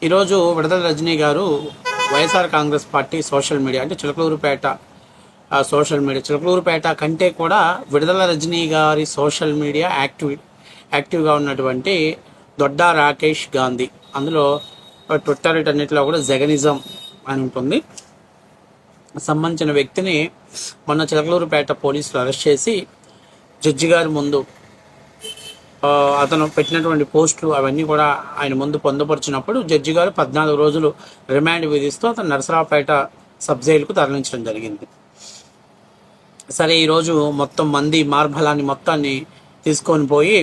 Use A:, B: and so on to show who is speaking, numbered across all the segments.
A: ఈరోజు విడుదల రజనీ గారు YSR Congress party social media అంటే చిలకలూరుపేట చిలకలూరుపేట కంటే కూడా విడుదల రజనీ గారి సోషల్ మీడియా యాక్టివ్గా ఉన్నటువంటి దొడ్డా రాకేష్ గాంధీ, అందులో ట్విట్టర్ అన్నింటిలో కూడా జగనిజం అని ఉంటుంది, సంబంధించిన వ్యక్తిని మొన్న చిలకలూరుపేట పోలీసులు అరెస్ట్ చేసి జడ్జి గారి ముందు అతను పెట్టినటువంటి పోస్టులు అవన్నీ కూడా ఆయన ముందు పొందుపరిచినప్పుడు జడ్జి గారు 14 రోజులు రిమాండ్ విధిస్తూ అతను నరసరావుపేట సబ్ జైలుకు తరలించడం జరిగింది. సరే, ఈరోజు మొత్తం మంది మార్బలాన్ని మొత్తాన్ని తీసుకొని పోయి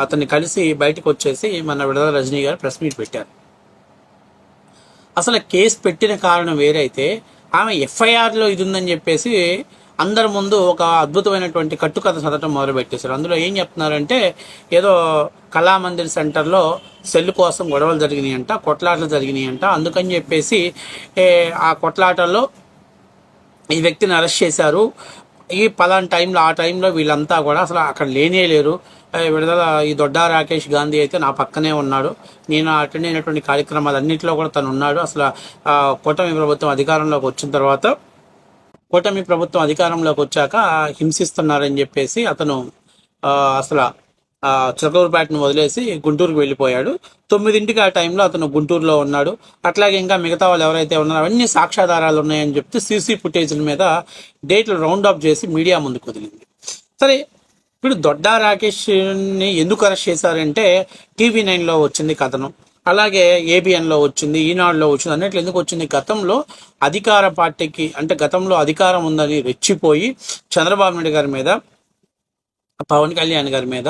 A: అతన్ని కలిసి బయటకు వచ్చేసి మన విడుదల రజనీ గారు ప్రెస్ మీట్ పెట్టారు. అసలు కేసు పెట్టిన కారణం వేరైతే ఆమె ఎఫ్ఐఆర్లో ఇది ఉందని చెప్పేసి అందరి ముందు ఒక అద్భుతమైనటువంటి కట్టుకథ చదవటం మొదలుపెట్టేశారు. అందులో ఏం చెప్తున్నారంటే, ఏదో కళామందిర్ సెంటర్లో సెల్ కోసం గొడవలు జరిగినాయంట, కొట్లాటలు జరిగినాయంట, అందుకని చెప్పేసి ఆ కొట్లాటల్లో ఈ వ్యక్తిని అరెస్ట్ చేశారు. ఈ పలానా టైంలో ఆ టైంలో వీళ్ళంతా కూడా అసలు అక్కడ లేరు. విడుదల ఈ దొడ్డా రాకేష్ గాంధీ అయితే నా పక్కనే ఉన్నాడు, నేను అటెండ్ అయినటువంటి కార్యక్రమాలన్నింటిలో కూడా తను ఉన్నాడు. అసలు కూటమి ప్రభుత్వం అధికారంలోకి వచ్చిన తర్వాత కూటమి ప్రభుత్వం అధికారంలోకి వచ్చాక హింసిస్తున్నారని చెప్పేసి అతను అసలు చిలకలూరుపేటను వదిలేసి గుంటూరుకు వెళ్ళిపోయాడు. 9ంటికి ఆ టైంలో అతను గుంటూరులో ఉన్నాడు. అట్లాగే ఇంకా మిగతా వాళ్ళు ఎవరైతే ఉన్నారో అవన్నీ సాక్ష్యాధారాలు ఉన్నాయని చెప్తే సీసీ ఫుటేజ్ల మీద డేట్లు రౌండ్ అప్ చేసి మీడియా ముందుకు వదిలింది. సరే, ఇప్పుడు దొడ్డా రాకేష్ని ఎందుకు అరెస్ట్ చేశారంటే TV9లో వచ్చింది కథనం, అలాగే ABNలో వచ్చింది, ఈనాడులో వచ్చింది, అన్నిట్లో ఎందుకు వచ్చింది? గతంలో అధికార పార్టీకి అంటే గతంలో అధికారం ఉందని రెచ్చిపోయి చంద్రబాబు నాయుడు గారి మీద, పవన్ కళ్యాణ్ గారి మీద,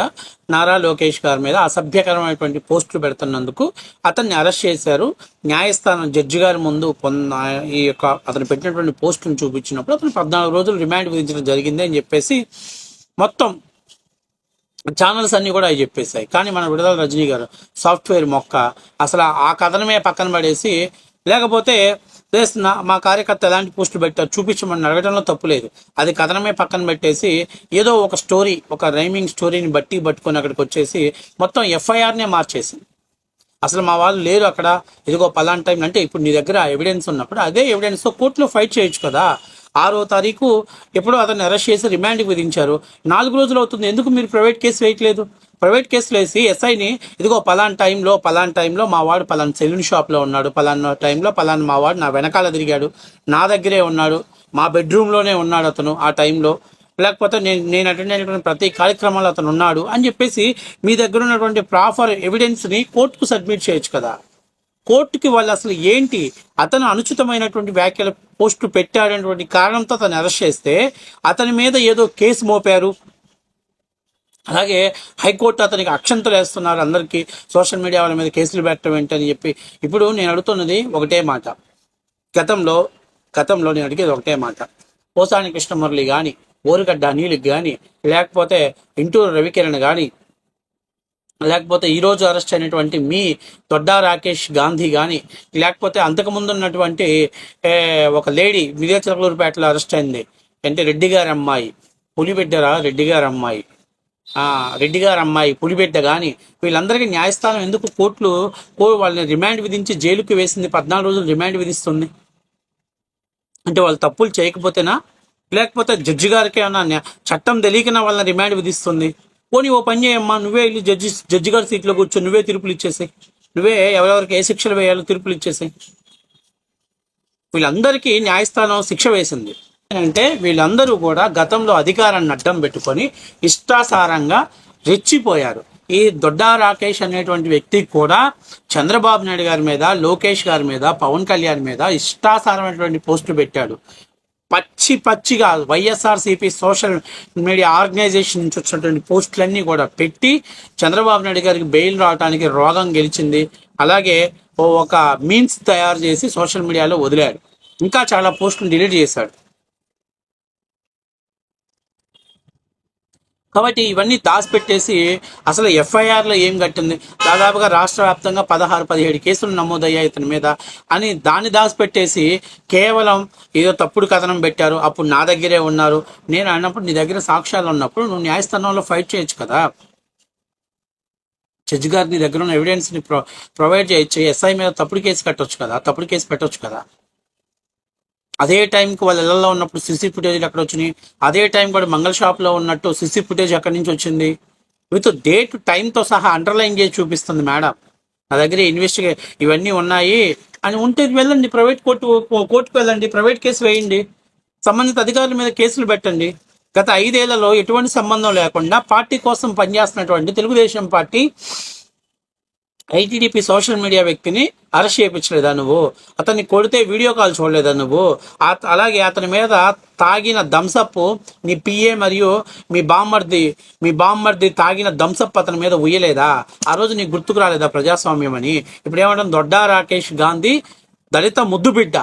A: నారా లోకేష్ గారి మీద అసభ్యకరమైనటువంటి పోస్టులు పెడుతున్నందుకు అతన్ని అరెస్ట్ చేశారు. న్యాయస్థానం జడ్జి గారి ముందు ఈ యొక్క అతను పెట్టినటువంటి పోస్టులను చూపించినప్పుడు అతను 14 రోజులు రిమాండ్ విధించడం జరిగింది అని చెప్పేసి మొత్తం ఛానల్స్ అన్నీ కూడా అవి చెప్పేశాయి. కానీ మన విడుదల రజనీ గారు సాఫ్ట్వేర్ మొక్క అసలు ఆ కథనమే పక్కన పడేసి, లేకపోతే మా కార్యకర్త ఎలాంటి పోస్టులు పెట్టారు చూపించమని అడగడంలో తప్పు లేదు, అది కథనమే పక్కన పెట్టేసి ఏదో ఒక స్టోరీ, ఒక రైమింగ్ స్టోరీని పట్టుకొని అక్కడికి వచ్చేసి మొత్తం FIRనే మార్చేసింది. అసలు మా వాళ్ళు లేరు అక్కడ, ఇదిగో పలానా టైం అంటే ఇప్పుడు నీ దగ్గర ఎవిడెన్స్ ఉన్నప్పుడు అదే ఎవిడెన్స్తో కోర్టులో ఫైట్ చేయొచ్చు కదా. 6వ తారీఖు ఎప్పుడో అతన్ని అరెస్ట్ చేసి రిమాండ్కి విధించారు. 4 రోజులు అవుతుంది, ఎందుకు మీరు ప్రైవేట్ కేసు వేయట్లేదు? ప్రైవేట్ కేసులు వేసి SIని ఇదిగో పలానా టైంలో మా వాడు పలానా సెలూన్ షాప్లో ఉన్నాడు, పలానా టైంలో పలానా మా వాడు నా వెనకాల తిరిగాడు, నా దగ్గరే ఉన్నాడు, మా బెడ్రూమ్లోనే ఉన్నాడు అతను ఆ టైంలో, లేకపోతే నేను అటెండ్ అయినటువంటి ప్రతి కార్యక్రమంలో అతను ఉన్నాడు అని చెప్పేసి మీ దగ్గర ఉన్నటువంటి ప్రాపర్ ఎవిడెన్స్ని కోర్టుకు సబ్మిట్ చేయొచ్చు కదా. కోర్టుకి వాళ్ళు అసలు ఏంటి, అతను అనుచితమైనటువంటి వ్యాఖ్యల పోస్టు పెట్టాడనేటువంటి కారణంతో అతను అరెస్ట్ చేస్తే అతని మీద ఏదో కేసు మోపారు. అలాగే హైకోర్టు అతనికి అక్షంతలు వేస్తున్నారు, అందరికీ సోషల్ మీడియా వాళ్ళ మీద కేసులు పెట్టడం ఏంటని చెప్పి. ఇప్పుడు నేను అడుగుతున్నది ఒకటే మాట, గతంలో నేను అడిగేది ఒకటే మాట, పోసాని కృష్ణమురళి కానీ, ఓరుగడ్డ అనిల్కి కానీ, లేకపోతే ఇంటూరు రవికిరణ్ కానీ, లేకపోతే ఈరోజు అరెస్ట్ అయినటువంటి మీ దొడ్డా రాకేష్ గాంధీ కానీ, లేకపోతే అంతకుముందు ఉన్నటువంటి ఒక లేడీ మిదే చిలకలూరుపేటలో అరెస్ట్ అయింది అంటే రెడ్డి గారి అమ్మాయి పులిబిడ్డ కానీ, వీళ్ళందరికీ న్యాయస్థానం ఎందుకు కోర్టులు వాళ్ళని రిమాండ్ విధించి జైలుకి వేసింది, 14 రోజులు రిమాండ్ విధిస్తుంది అంటే వాళ్ళు తప్పులు చేయకపోతేనా, లేకపోతే జడ్జి గారికి ఏమన్నా చట్టం తెలియకనా వాళ్ళని రిమాండ్ విధిస్తుంది? పోనీ ఓ పని చేయమ్మా, నువ్వే వెళ్ళి జడ్జి గారి సీట్లో కూర్చొని నువ్వే తీర్పులు ఇచ్చేసాయి, నువ్వే ఎవరెవరికి ఏ శిక్షలు వేయాలో తీర్పులు ఇచ్చేసాయి. వీళ్ళందరికీ న్యాయస్థానం శిక్ష వేసింది అంటే వీళ్ళందరూ కూడా గతంలో అధికారాన్ని అడ్డం పెట్టుకొని ఇష్టాసారంగా రెచ్చిపోయారు. ఈ దొడ్డా రాకేష్ అనేటువంటి వ్యక్తి కూడా చంద్రబాబు నాయుడు గారి మీద, లోకేష్ గారి మీద, పవన్ కళ్యాణ్ మీద ఇష్టాసారమైనటువంటి పోస్టులు పెట్టాడు. పచ్చిగా వైఎస్ఆర్సీపీ సోషల్ మీడియా ఆర్గనైజేషన్ నుంచి వచ్చినటువంటి పోస్టులన్నీ కూడా పెట్టి చంద్రబాబు నాయుడు గారికి బెయిల్ రావడానికి రోగం గెలిచింది. అలాగే ఒక మీన్స్ తయారు చేసి సోషల్ మీడియాలో వదిలాడు, ఇంకా చాలా పోస్టులు డిలీట్ చేశాడు. కాబట్టి ఇవన్నీ దాచిపెట్టేసి అసలు FIRలో ఏం కట్టింది, దాదాపుగా రాష్ట్ర వ్యాప్తంగా 16-17 కేసులు నమోదయ్యాయి ఇతని మీద అని దాన్ని దాచిపెట్టేసి కేవలం ఏదో తప్పుడు కథనం పెట్టారు, అప్పుడు నా దగ్గరే ఉన్నారు, నేను అన్నప్పుడు నీ దగ్గర సాక్ష్యాలు ఉన్నప్పుడు నువ్వు న్యాయస్థానంలో ఫైట్ చేయొచ్చు కదా. జడ్జి గారి నీ దగ్గర ఉన్న ఎవిడెన్స్ ని ప్రొవైడ్ చేయొచ్చు. ఎస్ఐ మీద తప్పుడు కేసు కట్టొచ్చు కదా, తప్పుడు కేసు పెట్టొచ్చు కదా. అదే టైంకి వాళ్ళ ఇళ్లలో ఉన్నప్పుడు సీసీ ఫుటేజ్ ఎక్కడ వచ్చినాయి? అదే టైం కూడా మంగళ షాప్లో ఉన్నట్టు సీసీ ఫుటేజ్ ఎక్కడి నుంచి వచ్చింది? విత్ డేట్ టైంతో సహా అండర్లైన్ చేసి చూపిస్తుంది మేడం. నా దగ్గర ఇవన్నీ ఉన్నాయి అని ఉంటే వెళ్ళండి, ప్రైవేట్ కోర్టుకు వెళ్ళండి, ప్రైవేట్ కేసు వేయండి, సంబంధిత అధికారుల మీద కేసులు పెట్టండి. గత 5 ఏళ్లలో ఎటువంటి సంబంధం లేకుండా పార్టీ కోసం పనిచేస్తున్నటువంటి Telugu Desam party ITDP social media వ్యక్తిని అరెస్ట్ చేయించలేదా నువ్వు? అతన్ని కొడితే వీడియో కాల్ చూడలేదా నువ్వు? అలాగే అతని మీద తాగిన థమ్సప్ నీ పిఏ మరియు మీ బామ్మర్ది తాగిన థమ్సప్ అతని మీద ఉయ్యలేదా? ఆ రోజు నీకు గుర్తుకు రాలేదా ప్రజాస్వామ్యం అని? ఇప్పుడు ఏమంటాం, దొడ్డా రాకేష్ గాంధీ దళిత ముద్దు బిడ్డ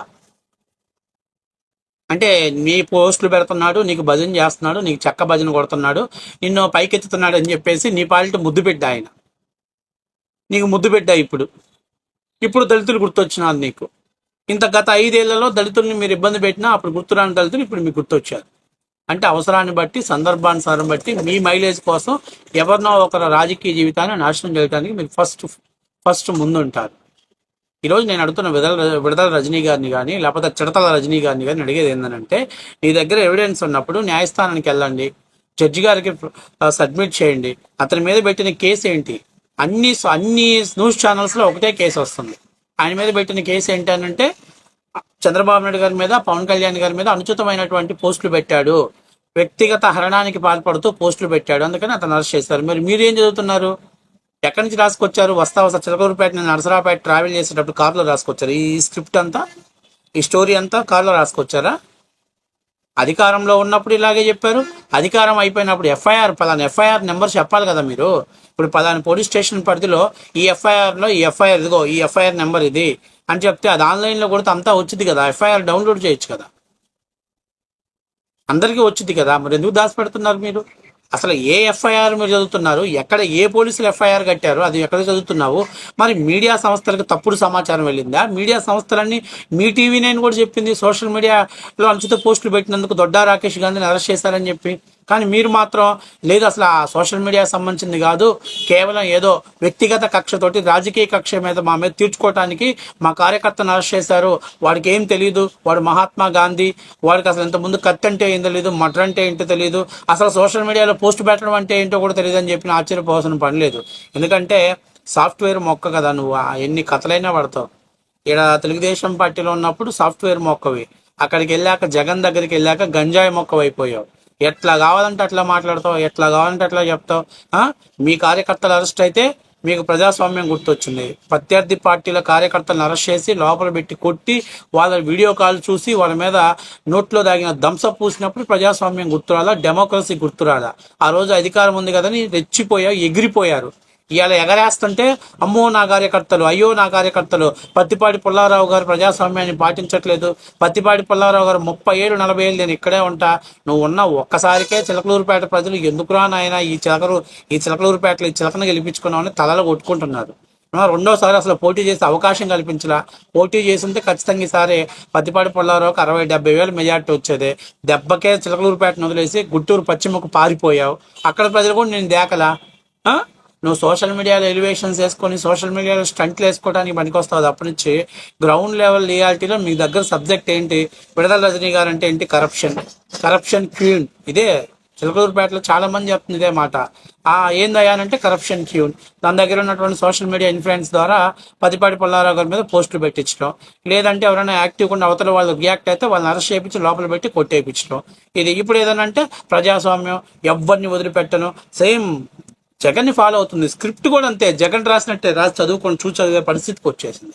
A: అంటే నీ పోస్టులు పెడుతున్నాడు, నీకు భజన చేస్తున్నాడు, నీకు చెక్క భజన కొడుతున్నాడు, నిన్ను పైకెత్తుతున్నాడు అని చెప్పేసి నీ పాలిట ముద్దు బిడ్డ ఆయన. నీకు ముద్దు బిడ్డ ఇప్పుడు దళితులు గుర్తొచ్చినారు నీకు. గత 5 ఏళ్లలో దళితుల్ని మీరు ఇబ్బంది పెట్టినా అప్పుడు గుర్తురాని దళితులు ఇప్పుడు మీకు గుర్తొచ్చారు. అంటే అవసరాన్ని బట్టి, సందర్భానుసారం బట్టి మీ మైలేజ్ కోసం ఎవరినో ఒకరు రాజకీయ జీవితాన్ని నాశనం చేయడానికి మీరు ఫస్ట్ ముందుంటారు. ఈరోజు నేను అడుగుతున్న విడదల రజనీ గారిని కానీ లేకపోతే చిడతల రజనీ గారిని కానీ అడిగేది ఏంటంటే, నీ దగ్గర ఎవిడెన్స్ ఉన్నప్పుడు న్యాయస్థానానికి వెళ్ళండి, జడ్జి గారికి సబ్మిట్ చేయండి. అతని మీద పెట్టిన కేసు ఏంటి? అన్ని న్యూస్ ఛానల్స్లో ఒకటే కేసు వస్తుంది. ఆయన మీద పెట్టిన కేసు ఏంటంటే చంద్రబాబు నాయుడు గారి మీద, పవన్ కళ్యాణ్ గారి మీద అనుచితమైనటువంటి పోస్టులు పెట్టాడు, వ్యక్తిగత హరణానికి పాల్పడుతూ పోస్టులు పెట్టాడు, అందుకని అతను అరెస్ట్ చేశారు. మరి మీరు ఏం చదువుతున్నారు? ఎక్కడి నుంచి రాసుకొచ్చారు? వస్తా చిలకలూరుపేట నుంచి నరసరావుపేట ట్రావెల్ చేసేటప్పుడు కార్లో రాసుకొచ్చారు. ఈ స్క్రిప్ట్ అంతా, ఈ స్టోరీ అంతా కార్లో రాసుకొచ్చారా? అధికారంలో ఉన్నప్పుడు ఇలాగే చెప్పారు, అధికారం అయిపోయినప్పుడు పలానా ఎఫ్ఐఆర్ నెంబర్ చెప్పాలి కదా మీరు. ఇప్పుడు పలానా పోలీస్ స్టేషన్ పరిధిలో ఈ ఎఫ్ఐఆర్ నెంబర్ ఇది అని చెప్తే అది ఆన్లైన్లో కూడా అంతా వచ్చింది కదా, ఎఫ్ఐఆర్ డౌన్లోడ్ చేయొచ్చు కదా, అందరికీ వచ్చింది కదా. మరి ఎందుకు దాచిపెడుతున్నారు మీరు? అసలు ఏ ఎఫ్ఐఆర్ మీరు చదువుతున్నారు? ఏ పోలీసులు ఎఫ్ఐఆర్ కట్టారు? అది ఎక్కడ చదువుతున్నావు? మరి మీడియా సంస్థలకు తప్పుడు సమాచారం వెళ్ళిందా? మీడియా సంస్థలన్నీ, మీ టీవీ నైన్ కూడా చెప్పింది సోషల్ మీడియాలో అనుచిత పోస్టులు పెట్టినందుకు దొడ్డా రాకేష్ గాంధీని అరెస్ట్ చేశారని చెప్పి. కానీ మీరు మాత్రం లేదు, అసలు ఆ సోషల్ మీడియా సంబంధించింది కాదు, కేవలం ఏదో వ్యక్తిగత కక్షతోటి, రాజకీయ కక్ష మీద మా మీద తీర్చుకోవటానికి మా కార్యకర్తను అరెస్ట్ చేశారు, వాడికి ఏం తెలియదు, వాడు మహాత్మా గాంధీ, వాడికి అసలు ఇంతకుముందు కత్తి అంటే ఏం తెలియదు, మటర్ అంటే ఏంటో తెలియదు, అసలు సోషల్ మీడియాలో పోస్ట్ పెట్టడం అంటే ఏంటో కూడా తెలియదు అని చెప్పి ఆశ్చర్యపోవాల్సిన పని లేదు. ఎందుకంటే సాఫ్ట్వేర్ మొక్క కదా నువ్వు, ఎన్ని కథలైనా పడతావు. ఇక్కడ తెలుగుదేశం పార్టీలో ఉన్నప్పుడు సాఫ్ట్వేర్ మొక్కవి, అక్కడికి వెళ్ళాక జగన్ దగ్గరికి వెళ్ళాక గంజాయి మొక్కవైపోయావు. ఎట్లా కావాలంటే అట్లా మాట్లాడతావు, ఎట్లా కావాలంటే అట్లా చెప్తావు. మీ కార్యకర్తలు అరెస్ట్ అయితే మీకు ప్రజాస్వామ్యం గుర్తొచ్చింది. ప్రత్యర్థి పార్టీల కార్యకర్తలను అరెస్ట్ చేసి లోపల పెట్టి కొట్టి వాళ్ళ వీడియో కాల్ చూసి వాళ్ళ మీద నోట్లో దాగిన దంస పూసినప్పుడు ప్రజాస్వామ్యం గుర్తురాలా, డెమోక్రసీ గుర్తురాలా? ఆ రోజు అధికారం ఉంది కదని రెచ్చిపోయారు, ఎగిరిపోయారు. ఇవాళ ఎగరేస్తుంటే అమ్మో నా కార్యకర్తలు, అయ్యో నా కార్యకర్తలు, పత్తిపాటి పుల్లారావు గారు ప్రజాస్వామ్యాన్ని పాటించట్లేదు, పత్తిపాటి పుల్లారావు గారు 30 ఏళ్ళు 40 ఏళ్ళు నేను ఇక్కడే ఉంటా, నువ్వు ఉన్న ఒక్కసారికే చిలకలూరుపేట ప్రజలు ఎందుకురా నాయన ఈ చిలకలూరుపేటలో ఈ చిలకను గెలిపించుకున్నామని తలలు కొట్టుకుంటున్నారు. రెండోసారి అసలు పోటీ చేసే అవకాశం కల్పించలా. పోటీ చేస్తుంటే ఖచ్చితంగా ఈసారి పత్తిపాటి పుల్లారావుకి 60-70 వేలు మెజార్టీ వచ్చేది. దెబ్బకే చిలకలూరుపేటను వదిలేసి గుంటూరు పశ్చిమకు పారిపోయావు. అక్కడ ప్రజలు కూడా నేను దేకలా. నువ్వు సోషల్ మీడియాలో ఎలివేషన్స్ వేసుకొని సోషల్ మీడియాలో స్టంట్లు వేసుకోవడానికి పనికొస్తావు. అప్పటి నుంచి గ్రౌండ్ లెవెల్ రియాలిటీలో మీ దగ్గర సబ్జెక్ట్ ఏంటి? విడదల రజనీ గారు అంటే ఏంటి? Corruption queen. ఇదే చిలకలూరుపేటలో చాలా మంది చెప్తుంది ఇదే మాట. ఏందయ్యానంటే కరప్షన్ క్యూన్. దాని దగ్గర ఉన్నటువంటి సోషల్ మీడియా ఇన్ఫ్లుయెన్స్ ద్వారా పత్తిపాటి పుల్లారావు గారి మీద పోస్టులు పెట్టించడం, లేదంటే ఎవరైనా యాక్టివ్గా ఉన్న అవతల వాళ్ళు రియాక్ట్ అయితే వాళ్ళని అరెస్ట్ చేయించి లోపల పెట్టి కొట్టేయించడం. ఇది ఇప్పుడు ఏదనంటే ప్రజాస్వామ్యం, ఎవరిని వదిలిపెట్టను. సేమ్ జగన్ని ఫాలో అవుతుంది. స్క్రిప్ట్ కూడా అంతే, జగన్ రాసినట్టే రాసి చదువుకొని చూసి చదివే పరిస్థితికి వచ్చేసింది.